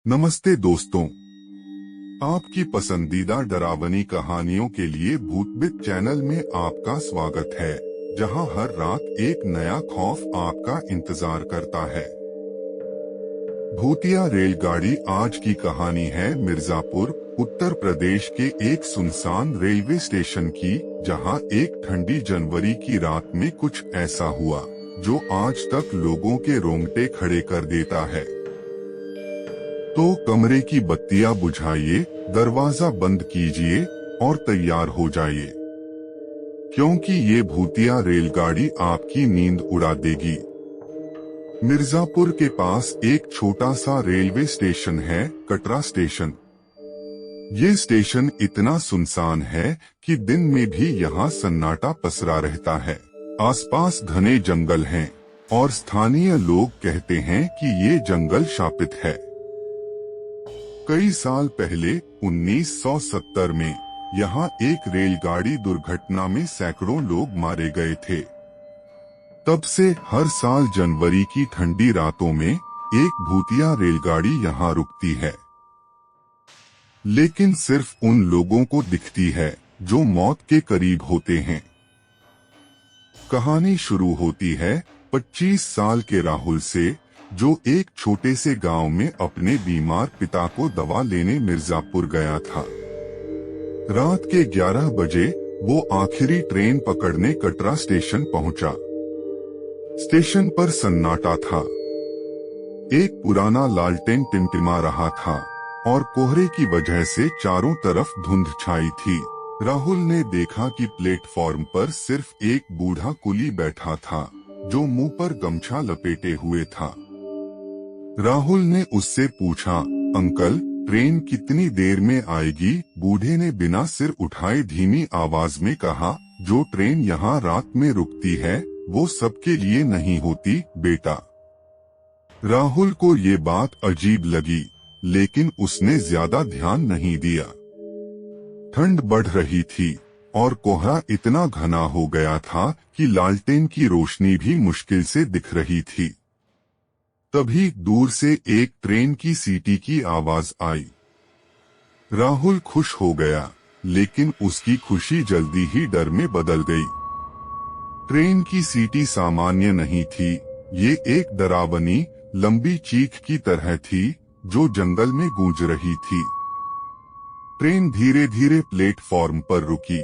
नमस्ते दोस्तों, आपकी पसंदीदा डरावनी कहानियों के लिए भूतबित चैनल में आपका स्वागत है, जहां हर रात एक नया खौफ आपका इंतजार करता है। भूतिया रेलगाड़ी आज की कहानी है मिर्जापुर, उत्तर प्रदेश के एक सुनसान रेलवे स्टेशन की, जहां एक ठंडी जनवरी की रात में कुछ ऐसा हुआ जो आज तक लोगों के रोंगटे खड़े कर देता है। तो कमरे की बत्तियां बुझाइए, दरवाजा बंद कीजिए और तैयार हो जाइए, क्योंकि ये भूतिया रेलगाड़ी आपकी नींद उड़ा देगी। मिर्जापुर के पास एक छोटा सा रेलवे स्टेशन है, कटरा स्टेशन। ये स्टेशन इतना सुनसान है कि दिन में भी यहाँ सन्नाटा पसरा रहता है। आसपास घने जंगल हैं और स्थानीय लोग कहते हैं कि ये जंगल शापित है। कई साल पहले 1970 में यहाँ एक रेलगाड़ी दुर्घटना में सैकड़ों लोग मारे गए थे। तब से हर साल जनवरी की ठंडी रातों में एक भूतिया रेलगाड़ी यहाँ रुकती है, लेकिन सिर्फ उन लोगों को दिखती है जो मौत के करीब होते हैं। कहानी शुरू होती है 25 साल के राहुल से, जो एक छोटे से गांव में अपने बीमार पिता को दवा लेने मिर्जापुर गया था। रात के 11 बजे वो आखिरी ट्रेन पकड़ने कटरा स्टेशन पहुंचा। स्टेशन पर सन्नाटा था। एक पुराना लालटेन टिमटिमा रहा था और कोहरे की वजह से चारों तरफ धुंध छाई थी। राहुल ने देखा कि प्लेटफॉर्म पर सिर्फ एक बूढ़ा कुली बैठा था, जो मुंह पर गमछा लपेटे हुए था। राहुल ने उससे पूछा, अंकल, ट्रेन कितनी देर में आएगी? बूढ़े ने बिना सिर उठाए धीमी आवाज में कहा, जो ट्रेन यहाँ रात में रुकती है वो सबके लिए नहीं होती, बेटा। राहुल को ये बात अजीब लगी, लेकिन उसने ज्यादा ध्यान नहीं दिया। ठंड बढ़ रही थी और कोहरा इतना घना हो गया था कि लालटेन की रोशनी भी मुश्किल से दिख रही थी। तभी दूर से एक ट्रेन की सीटी की आवाज आई। राहुल खुश हो गया, लेकिन उसकी खुशी जल्दी ही डर में बदल गई। ट्रेन की सीटी सामान्य नहीं थी, ये एक डरावनी लंबी चीख की तरह थी जो जंगल में गूंज रही थी। ट्रेन धीरे धीरे प्लेटफॉर्म पर रुकी।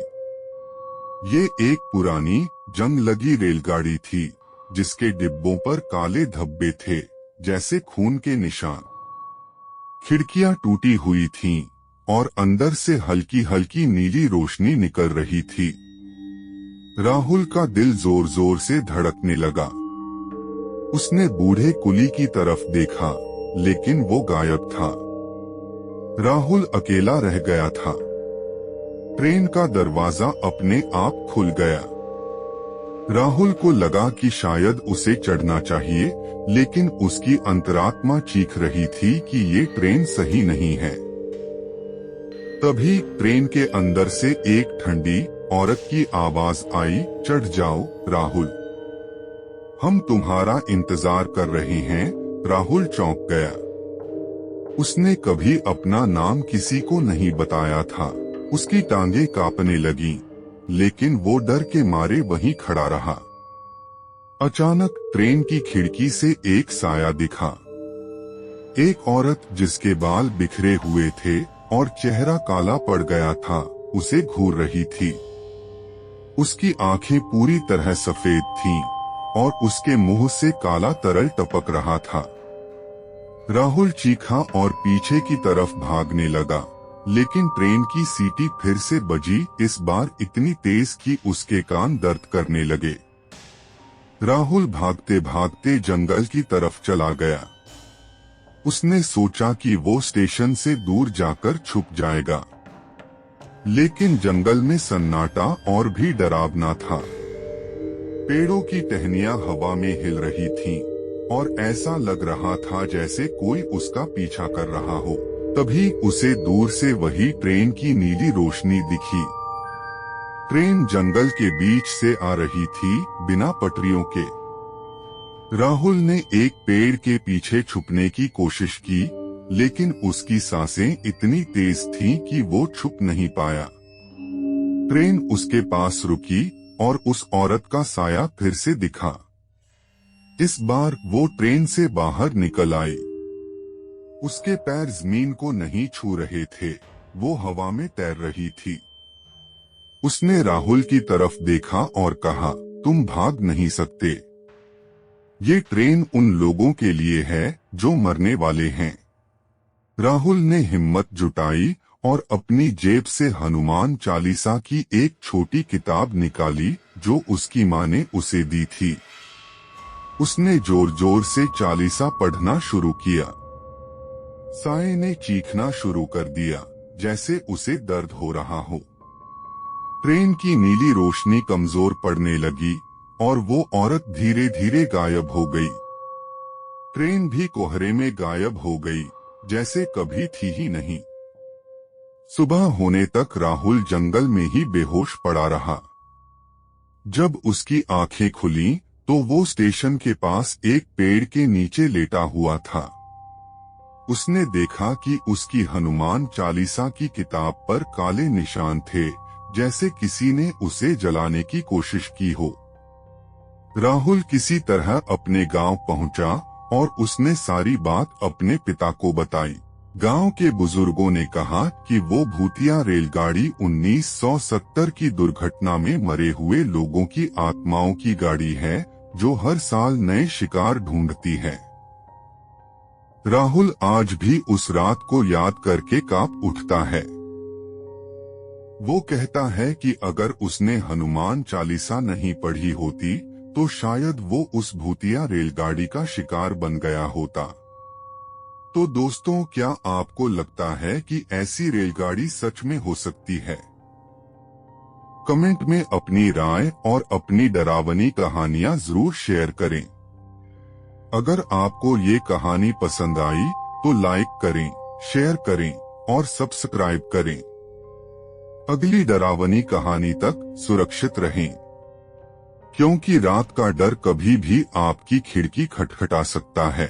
ये एक पुरानी जंग लगी रेलगाड़ी थी, जिसके डिब्बों पर काले धब्बे थे, जैसे खून के निशान। खिड़कियां टूटी हुई थीं और अंदर से हल्की हल्की नीली रोशनी निकल रही थी। राहुल का दिल जोर जोर से धड़कने लगा। उसने बूढ़े कुली की तरफ देखा, लेकिन वो गायब था। राहुल अकेला रह गया था। ट्रेन का दरवाजा अपने आप खुल गया। राहुल को लगा कि शायद उसे चढ़ना चाहिए, लेकिन उसकी अंतरात्मा चीख रही थी कि ये ट्रेन सही नहीं है। तभी ट्रेन के अंदर से एक ठंडी औरत की आवाज आई, चढ़ जाओ राहुल, हम तुम्हारा इंतजार कर रहे हैं। राहुल चौंक गया। उसने कभी अपना नाम किसी को नहीं बताया था। उसकी टांगें कांपने लगीं, लेकिन वो डर के मारे वहीं खड़ा रहा। अचानक ट्रेन की खिड़की से एक साया दिखा। एक औरत जिसके बाल बिखरे हुए थे और चेहरा काला पड़ गया था, उसे घूर रही थी। उसकी आंखें पूरी तरह सफेद थीं और उसके मुंह से काला तरल टपक रहा था। राहुल चीखा और पीछे की तरफ भागने लगा, लेकिन ट्रेन की सीटी फिर से बजी, इस बार इतनी तेज कि उसके कान दर्द करने लगे। राहुल भागते भागते जंगल की तरफ चला गया। उसने सोचा कि वो स्टेशन से दूर जाकर छुप जाएगा, लेकिन जंगल में सन्नाटा और भी डरावना था। पेड़ों की टहनियां हवा में हिल रही थीं और ऐसा लग रहा था जैसे कोई उसका पीछा कर रहा हो। तभी उसे दूर से वही ट्रेन की नीली रोशनी दिखी। ट्रेन जंगल के बीच से आ रही थी, बिना पटरियों के। राहुल ने एक पेड़ के पीछे छुपने की कोशिश की, लेकिन उसकी सांसें इतनी तेज थीं कि वो छुप नहीं पाया। ट्रेन उसके पास रुकी और उस औरत का साया फिर से दिखा। इस बार वो ट्रेन से बाहर निकल आई। उसके पैर जमीन को नहीं छू रहे थे, वो हवा में तैर रही थी। उसने राहुल की तरफ देखा और कहा, तुम भाग नहीं सकते। ये ट्रेन उन लोगों के लिए है जो मरने वाले हैं। राहुल ने हिम्मत जुटाई और अपनी जेब से हनुमान चालीसा की एक छोटी किताब निकाली जो उसकी माँ ने उसे दी थी। उसने जोर जोर से चालीसा पढ़ना शुरू किया। साये ने चीखना शुरू कर दिया, जैसे उसे दर्द हो रहा हो। ट्रेन की नीली रोशनी कमजोर पड़ने लगी और वो औरत धीरे धीरे गायब हो गई। ट्रेन भी कोहरे में गायब हो गई, जैसे कभी थी ही नहीं। सुबह होने तक राहुल जंगल में ही बेहोश पड़ा रहा। जब उसकी आंखें खुली तो वो स्टेशन के पास एक पेड़ के नीचे लेटा हुआ था। उसने देखा कि उसकी हनुमान चालीसा की किताब पर काले निशान थे, जैसे किसी ने उसे जलाने की कोशिश की हो। राहुल किसी तरह अपने गांव पहुंचा और उसने सारी बात अपने पिता को बताई। गांव के बुजुर्गों ने कहा कि वो भूतिया रेलगाड़ी 1970 की दुर्घटना में मरे हुए लोगों की आत्माओं की गाड़ी है जो हर साल नए शिकार ढूंढती है। राहुल आज भी उस रात को याद करके कांप उठता है। वो कहता है कि अगर उसने हनुमान चालीसा नहीं पढ़ी होती तो शायद वो उस भूतिया रेलगाड़ी का शिकार बन गया होता। तो दोस्तों, क्या आपको लगता है कि ऐसी रेलगाड़ी सच में हो सकती है? कमेंट में अपनी राय और अपनी डरावनी कहानियां जरूर शेयर करें। अगर आपको ये कहानी पसंद आई तो लाइक करें, शेयर करें और सब्सक्राइब करें। अगली डरावनी कहानी तक सुरक्षित रहें, क्योंकि रात का डर कभी भी आपकी खिड़की खटखटा सकता है।